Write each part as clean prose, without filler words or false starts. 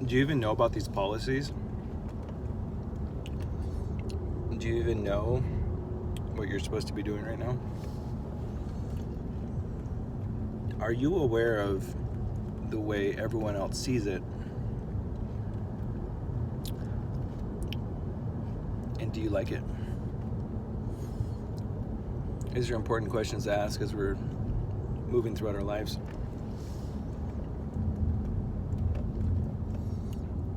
Do you even know about these policies? Do you even know what you're supposed to be doing right now? Are you aware of the way everyone else sees it? And do you like it? These are important questions to ask as we're moving throughout our lives.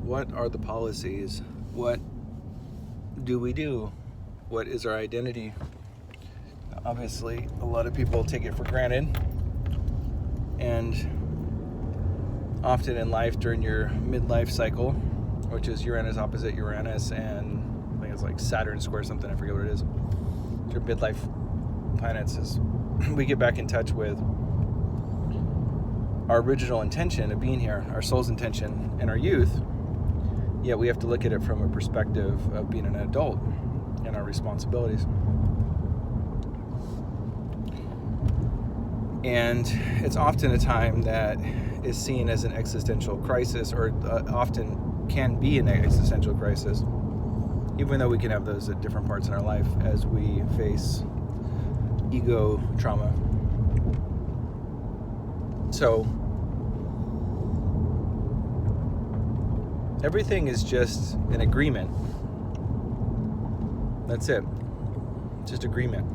What are the policies? What do we do? What is our identity? Obviously, a lot of people take it for granted. And often in life, during your midlife cycle, which is Uranus opposite Uranus, and I think it's like Saturn square something, I forget what it is. Your midlife planets is we get back in touch with our original intention of being here, our soul's intention in our youth. Yet we have to look at it from a perspective of being an adult and our responsibilities. And it's often a time that is seen as an existential crisis, or often can be an existential crisis, even though we can have those at different parts in our life as we face ego trauma. So everything is just an agreement. That's it. Just agreement.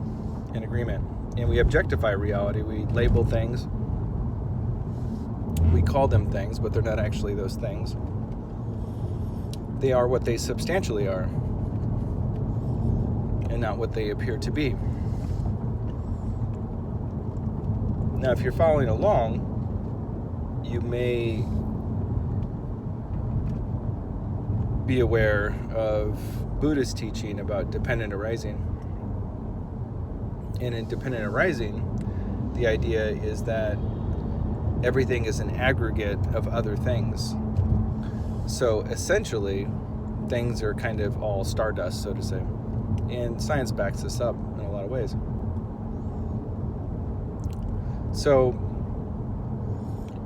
An agreement. And we objectify reality. We label things. We call them things, but they're not actually those things. They are what they substantially are, and not what they appear to be. Now, if you're following along, you may be aware of Buddhist teaching about dependent arising. And in dependent arising, the idea is that everything is an aggregate of other things. So essentially, things are kind of all stardust, so to say. And science backs this up in a lot of ways. So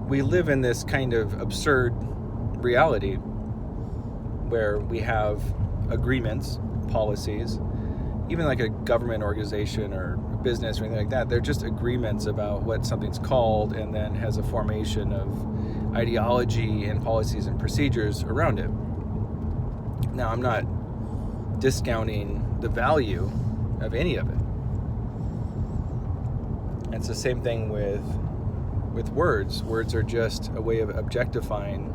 we live in this kind of absurd reality where we have agreements, policies, even like a government organization or a business or anything like that. They're just agreements about what something's called, and then has a formation of ideology and policies and procedures around it. Now, I'm not discounting the value of any of it. And it's the same thing with words. Words are just a way of objectifying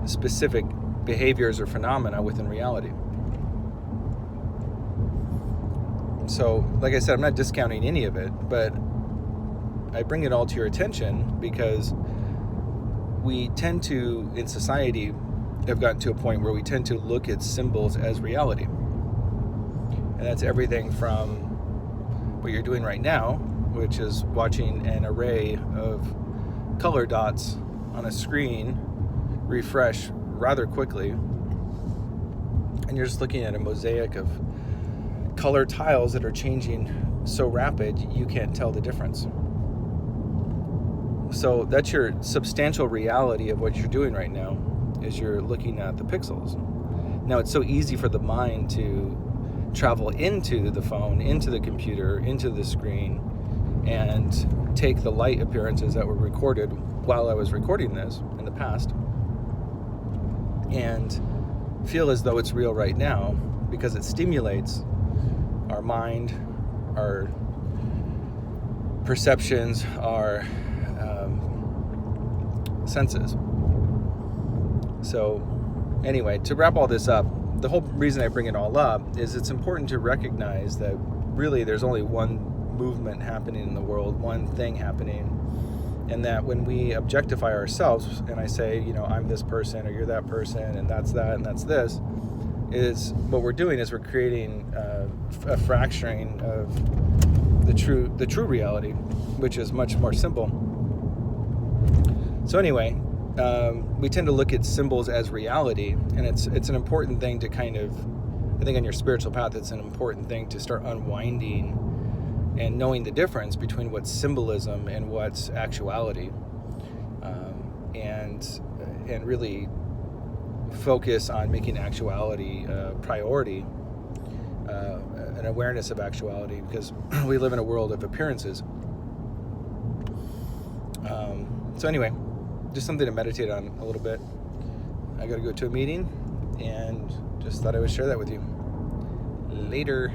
specific behaviors or phenomena within reality. So, like I said, I'm not discounting any of it, but I bring it all to your attention because we tend to, in society, have gotten to a point where we tend to look at symbols as reality. And that's everything from what you're doing right now, which is watching an array of color dots on a screen refresh rather quickly, and you're just looking at a mosaic of color tiles that are changing so rapid you can't tell the difference. So that's your substantial reality of what you're doing right now, is you're looking at the pixels. Now, it's so easy for the mind to travel into the phone, into the computer, into the screen, and take the light appearances that were recorded while I was recording this in the past and feel as though it's real right now, because it stimulates our mind, our perceptions, our senses. So anyway, to wrap all this up, the whole reason I bring it all up is it's important to recognize that really there's only one movement happening in the world, one thing happening, and that when we objectify ourselves, and I say, I'm this person, or you're that person, and that's that, and that's this, is what we're doing is we're creating a fracturing of the true reality, which is much more simple. So anyway, we tend to look at symbols as reality, and it's an important thing to kind of, I think on your spiritual path, it's an important thing to start unwinding and knowing the difference between what's symbolism and what's actuality. and really focus on making actuality a priority, an awareness of actuality, because we live in a world of appearances. So anyway, just something to meditate on a little bit. I got to go to a meeting, and just thought I would share that with you. Later.